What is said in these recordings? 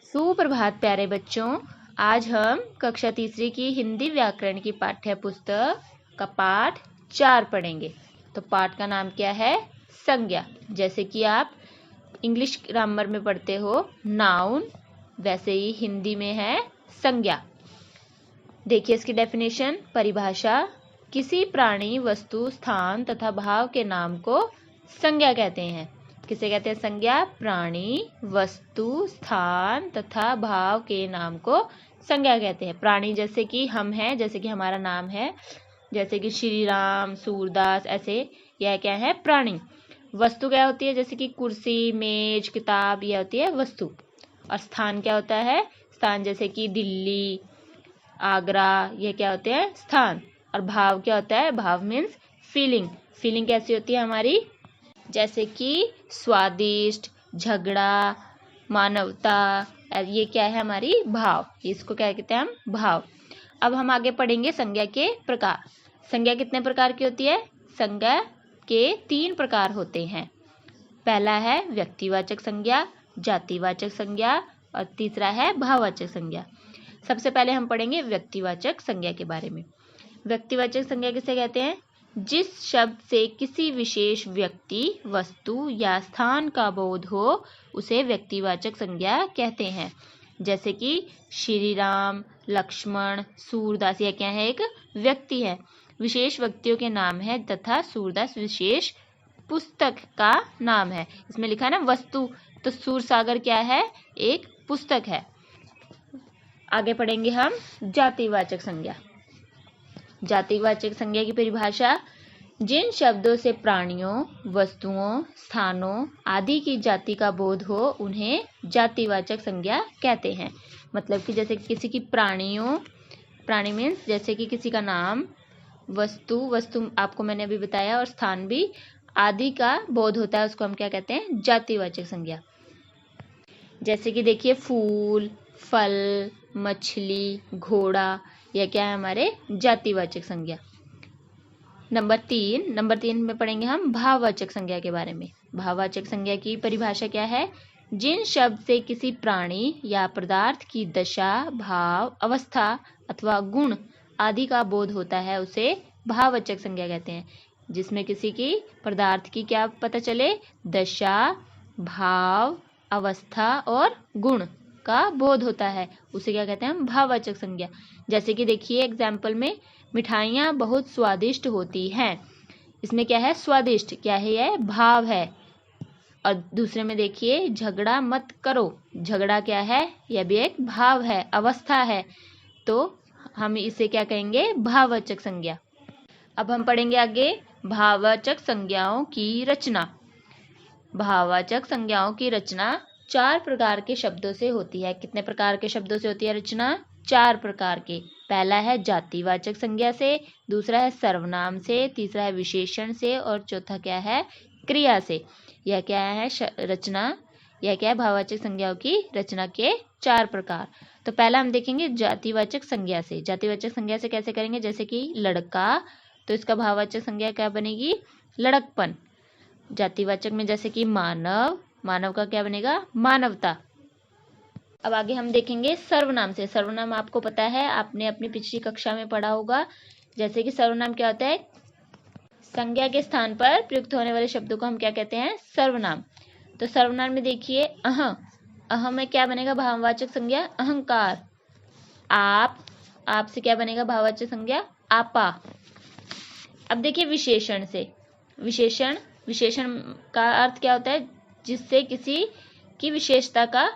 सुप्रभात प्यारे बच्चों। आज हम कक्षा तीसरी की हिंदी व्याकरण की पाठ्य पुस्तक का पाठ 4 पढ़ेंगे। तो पाठ का नाम क्या है? संज्ञा। जैसे कि आप इंग्लिश ग्रामर में पढ़ते हो नाउन, वैसे ही हिंदी में है संज्ञा। देखिए इसकी डेफिनेशन, परिभाषा। किसी प्राणी, वस्तु, स्थान तथा भाव के नाम को संज्ञा कहते हैं। किसे कहते हैं? संज्ञा। प्राणी, वस्तु, स्थान तथा भाव के नाम को संज्ञा कहते हैं। प्राणी जैसे कि हम हैं, जैसे कि हमारा नाम है, जैसे कि श्री राम, सूरदास, ऐसे यह क्या है? प्राणी। वस्तु क्या होती है? जैसे कि कुर्सी, मेज, किताब, यह होती है वस्तु। और स्थान क्या होता है? स्थान जैसे कि दिल्ली, आगरा, ये क्या होते हैं? स्थान। और भाव क्या होता है? भाव मीन्स फीलिंग। फीलिंग कैसी होती है हमारी? जैसे कि स्वादिष्ट, झगड़ा, मानवता, ये क्या है? हमारी भाव। इसको क्या कहते हैं हम? भाव। अब हम आगे पढ़ेंगे संज्ञा के प्रकार। संज्ञा कितने प्रकार की होती है? संज्ञा के 3 प्रकार होते हैं। पहला है व्यक्तिवाचक संज्ञा, जातिवाचक संज्ञा और तीसरा है भाववाचक संज्ञा। सबसे पहले हम पढ़ेंगे व्यक्तिवाचक संज्ञा के बारे में। व्यक्तिवाचक संज्ञा किसे कहते हैं? जिस शब्द से किसी विशेष व्यक्ति, वस्तु या स्थान का बोध हो उसे व्यक्तिवाचक संज्ञा कहते हैं। जैसे कि श्री राम, लक्ष्मण, सूरदास, यह क्या है? एक व्यक्ति है, विशेष व्यक्तियों के नाम है तथा सूरदास विशेष पुस्तक का नाम है। इसमें लिखा है ना वस्तु, तो सूरसागर क्या है? एक पुस्तक है। आगे पढ़ेंगे हम जातिवाचक संज्ञा। जातिवाचक संज्ञा की परिभाषा, जिन शब्दों से प्राणियों, वस्तुओं, स्थानों आदि की जाति का बोध हो उन्हें जातिवाचक संज्ञा कहते हैं। मतलब कि जैसे किसी की प्राणी मीन्स जैसे कि किसी का नाम, वस्तु आपको मैंने अभी बताया, और स्थान भी आदि का बोध होता है, उसको हम क्या कहते हैं? जातिवाचक संज्ञा। जैसे कि देखिए फूल, फल, मछली, घोड़ा, यह क्या है? हमारे जातिवाचक संज्ञा। नंबर तीन में पढ़ेंगे हम भाववाचक संज्ञा के बारे में। भाववाचक संज्ञा की परिभाषा क्या है? जिन शब्द से किसी प्राणी या पदार्थ की दशा, भाव, अवस्था अथवा गुण आदि का बोध होता है उसे भाववाचक संज्ञा कहते हैं। जिसमें किसी की पदार्थ की क्या पता चले? दशा, भाव, अवस्था और गुण का बोध होता है, उसे क्या कहते हैं हम? भाववाचक संज्ञा। जैसे कि देखिए एग्जाम्पल में, मिठाइयाँ बहुत स्वादिष्ट होती हैं। इसमें क्या है? स्वादिष्ट क्या है? यह भाव है। और दूसरे में देखिए झगड़ा मत करो, झगड़ा क्या है? यह भी एक भाव है, अवस्था है, तो हम इसे क्या कहेंगे? भाववाचक संज्ञा। अब हम पढ़ेंगे आगे भाववाचक संज्ञाओं की रचना। भाववाचक संज्ञाओं की रचना 4 प्रकार के शब्दों से होती है। कितने प्रकार के शब्दों से होती है रचना? 4 प्रकार के। पहला है जातिवाचक संज्ञा से, दूसरा है सर्वनाम से, तीसरा है विशेषण से और चौथा क्या है? क्रिया से। यह क्या है रचना? यह क्या है? भाववाचक संज्ञाओं की रचना के 4 प्रकार। तो पहला हम देखेंगे जातिवाचक संज्ञा से। जातिवाचक संज्ञा से कैसे करेंगे? जैसे कि लड़का, तो इसका भाववाचक संज्ञा क्या बनेगी? लड़कपन। जातिवाचक में जैसे कि मानव, मानव का क्या बनेगा? मानवता। अब आगे हम देखेंगे सर्वनाम से। सर्वनाम आपको पता है, आपने अपनी पिछली कक्षा में पढ़ा होगा। जैसे कि सर्वनाम क्या होता है? संज्ञा के स्थान पर प्रयुक्त होने वाले शब्दों को हम क्या कहते हैं? सर्वनाम। तो सर्वनाम में देखिए अह में क्या बनेगा? भाववाचक संज्ञा अहंकार। आप से क्या बनेगा? भाववाचक संज्ञा आपा। अब देखिए विशेषण से। विशेषण का अर्थ क्या होता है? जिससे किसी की विशेषता का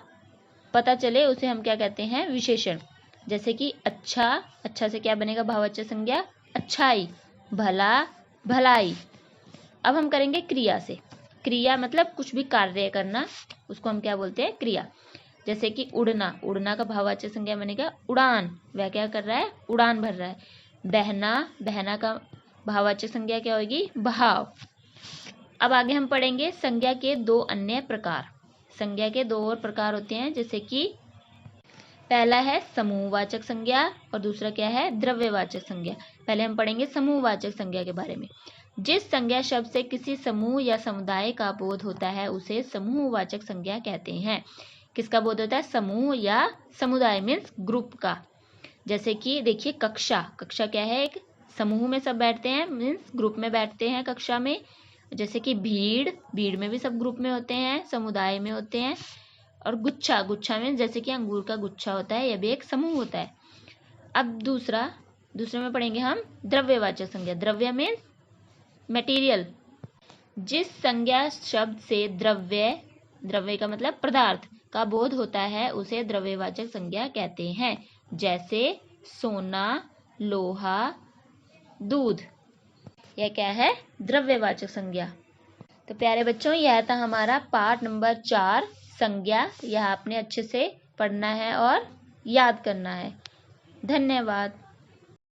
पता चले उसे हम क्या कहते हैं? विशेषण। जैसे कि अच्छा से क्या बनेगा? भाववाचक संज्ञा अच्छाई। भला, भलाई। अब हम करेंगे क्रिया से। क्रिया मतलब कुछ भी कार्य करना, उसको हम क्या बोलते हैं? क्रिया। जैसे कि उड़ना का भाववाचक संज्ञा बनेगा उड़ान। वह क्या कर रहा है? उड़ान भर रहा है। बहना का भाववाचक संज्ञा क्या होगी? बहाव। अब आगे हम पढ़ेंगे संज्ञा के 2 अन्य प्रकार। संज्ञा के 2 और प्रकार होते हैं, जैसे कि पहला है समूहवाचक संज्ञा और दूसरा क्या है? द्रव्यवाचक संज्ञा। पहले हम पढ़ेंगे समूहवाचक संज्ञा के बारे में। जिस संज्ञा शब्द से किसी समूह या समुदाय का बोध होता है उसे समूहवाचक संज्ञा कहते हैं। किसका बोध होता है? समूह या समुदाय मीन्स ग्रुप का। जैसे कि देखिए कक्षा, कक्षा क्या है? एक समूह में सब बैठते हैं मीन्स ग्रुप में बैठते हैं कक्षा में। जैसे कि भीड़, भीड़ में भी सब ग्रुप में होते हैं, समुदाय में होते हैं। और गुच्छा, गुच्छा मीन्स जैसे कि अंगूर का गुच्छा होता है, यह भी एक समूह होता है। अब दूसरे में पढ़ेंगे हम द्रव्यवाचक संज्ञा। द्रव्य मीन्स मटेरियल। जिस संज्ञा शब्द से द्रव्य का मतलब पदार्थ का बोध होता है उसे द्रव्यवाचक संज्ञा कहते हैं। जैसे सोना, लोहा, दूध, यह क्या है? द्रव्यवाचक संज्ञा। तो प्यारे बच्चों, यह था हमारा पाठ नंबर 4 संज्ञा। यह आपने अच्छे से पढ़ना है और याद करना है। धन्यवाद।